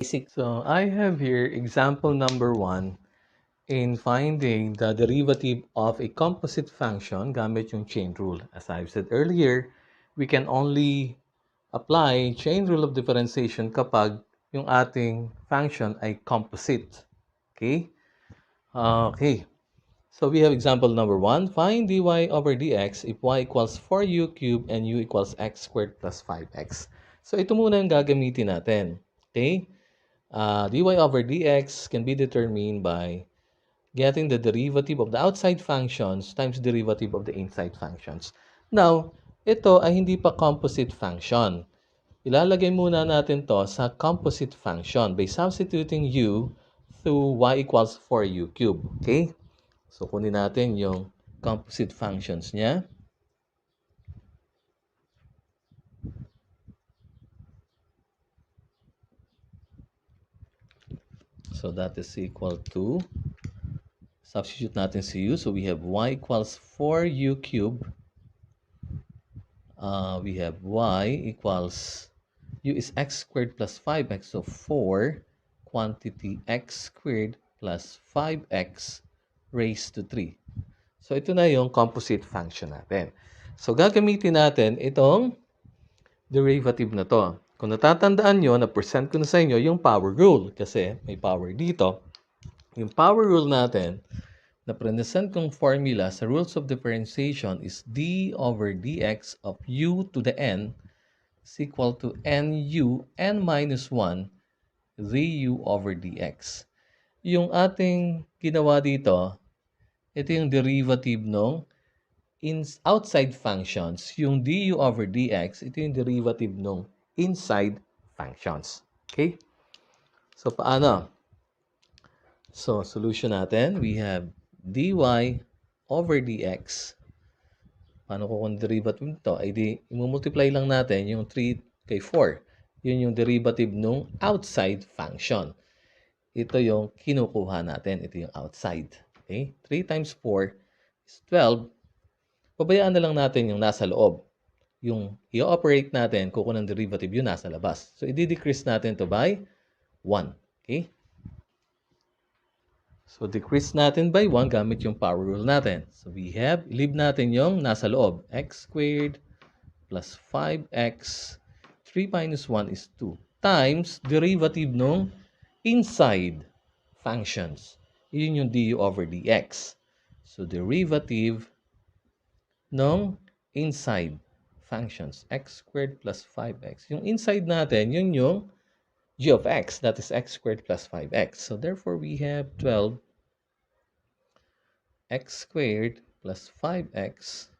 basic. So I have here example number 1 in finding the derivative of a composite function gamit yung chain rule. As I've said earlier, we can only apply chain rule of differentiation kapag yung ating function ay composite. Okay? Okay. So we have example number 1. Find dy over dx if y equals 4u cubed and u equals x squared plus 5x. So ito muna yung gagamitin natin. Okay? Dy over dx can be determined by getting the derivative of the outside functions times derivative of the inside functions. Now, ito ay hindi pa composite function. Ilalagay muna natin to sa composite function by substituting u through y equals 4u cubed. Okay? So, kunin natin yung composite functions niya. So, that is equal to, substitute natin si u. So, we have y equals 4u cubed. We have y equals, u is x squared plus 5x. So, 4 quantity x squared plus 5x raised to 3. So, ito na yung composite function natin. So, gagamitin natin itong derivative na to. Kung natatandaan nyo, na-present ko na sa inyo yung power rule kasi may power dito. Yung power rule natin, na-present kong formula sa rules of differentiation is d over dx of u to the n is equal to nu n minus 1 du over dx. Yung ating ginawa dito, ito yung derivative ng outside functions. Yung du over dx, ito yung derivative ng inside functions. Okay? So, paano? So, solution natin, we have dy over dx. Paano ko kung derivative nito? Ay di, i-multiply lang natin yung 3 kay 4. Yun yung derivative ng outside function. Ito yung kinukuha natin. Ito yung outside. Okay? 3 times 4 is 12. Pabayaan na lang natin yung nasa loob. Yung i-operate natin, kukunan derivative yung nasa labas. So, i-decrease natin to by 1. Okay? So, decrease natin by 1 gamit yung power rule natin. So, we have, leave natin yung nasa loob. X squared plus 5x, 3 minus 1 is 2, times derivative nung inside functions. Yun yung du over dx. So, derivative nung inside functions, x squared plus 5x. Yung inside natin, yun yung g of x, that is x squared plus 5x. So, therefore, we have 12 x squared plus 5x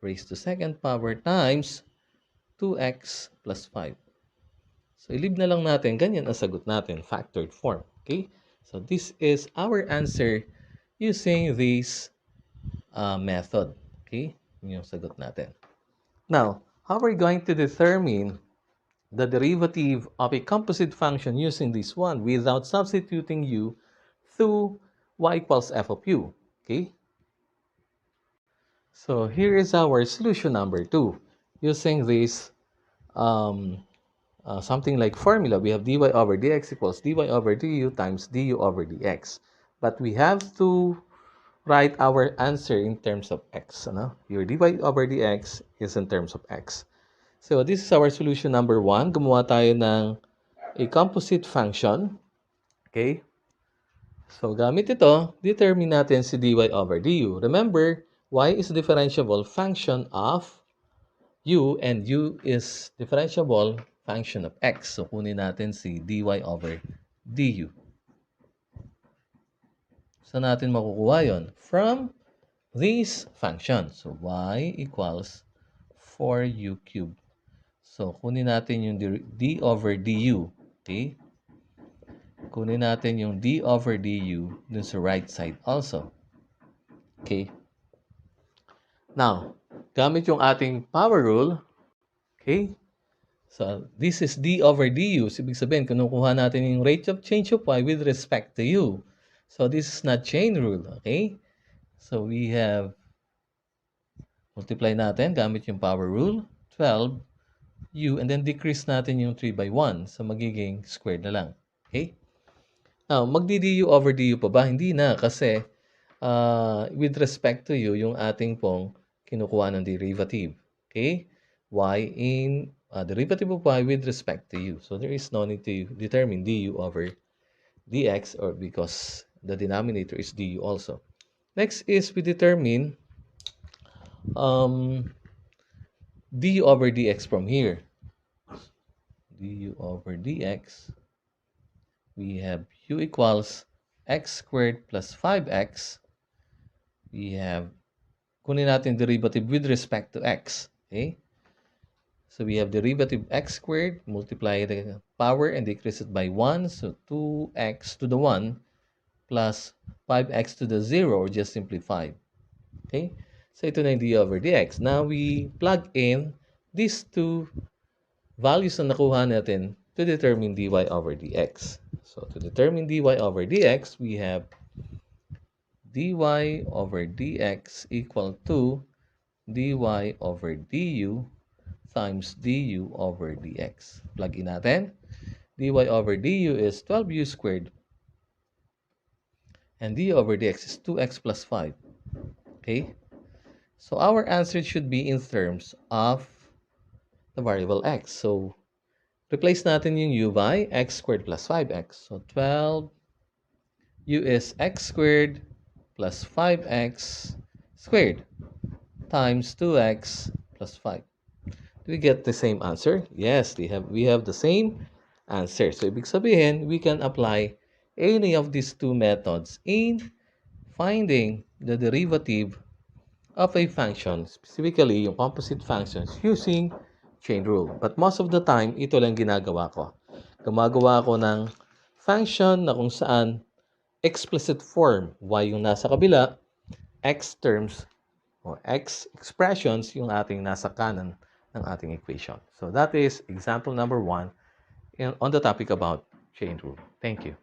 raised to second power times 2x plus 5. So, ilib na lang natin, ganyan ang sagot natin, factored form. Okay? So, this is our answer using this method. Okay? Yun yung sagot natin. Now, how are we going to determine the derivative of a composite function using this one without substituting u through y equals f of u? Okay? So, here is our solution number 2. Using this something like formula, we have dy over dx equals dy over du times du over dx. But we have to write our answer in terms of x. Ano? Your dy over dx is in terms of x. So, this is our solution number 1. Gumawa tayo ng a composite function. Okay? So, gamit ito, determine natin si dy over du. Remember, y is differentiable function of u and u is differentiable function of x. So, kunin natin si dy over du. Saan natin makukuha yon? From this function. So, y equals 4u cubed. So, kunin natin yung d over du. Okay? Kunin natin yung d over du dun sa right side also. Okay? Now, gamit yung ating power rule. Okay? So, this is d over du. Ibig sabihin, kinukuha natin yung rate of change of y with respect to u. So, this is not chain rule. Okay? So, we have, multiply natin gamit yung power rule. 12 u, and then decrease natin yung 3 by 1. So, magiging squared na lang. Okay? Now, magdi-du over du pa ba? Hindi na kasi with respect to u, yung ating pong kinukuha ng derivative. Okay? Y in derivative of y with respect to u. So, there is no need to determine du over dx or because the denominator is du also. Next is we determine um, du over dx from here. Du over dx, we have u equals x squared plus 5x. We have, kunin natin derivative with respect to x. Okay? So we have derivative x squared, multiply the power and decrease it by 1. So 2x to the 1 plus 5x to the 0 or just simply 5. Okay? So ito na yung d over dx. Now we plug in these two values na nakuha natin to determine dy over dx. So to determine dy over dx, we have dy over dx equal to dy over du times du over dx. Plug in natin. Dy over du is 12u squared. And du over dx is 2x plus 5. Okay? So our answer should be in terms of the variable x. So replace natin yung u by x squared plus 5x. So 12u is x squared plus 5x squared times 2x plus 5. Do we get the same answer? Yes, we have the same answer. So ibig sabihin, we can apply any of these two methods in finding the derivative of a function, specifically yung composite functions using chain rule. But most of the time, ito lang ginagawa ko. Gumagawa ko ng function na kung saan explicit form, y yung nasa kabila, x terms o x expressions yung ating nasa kanan ng ating equation. So that is example number 1 on the topic about chain rule. Thank you.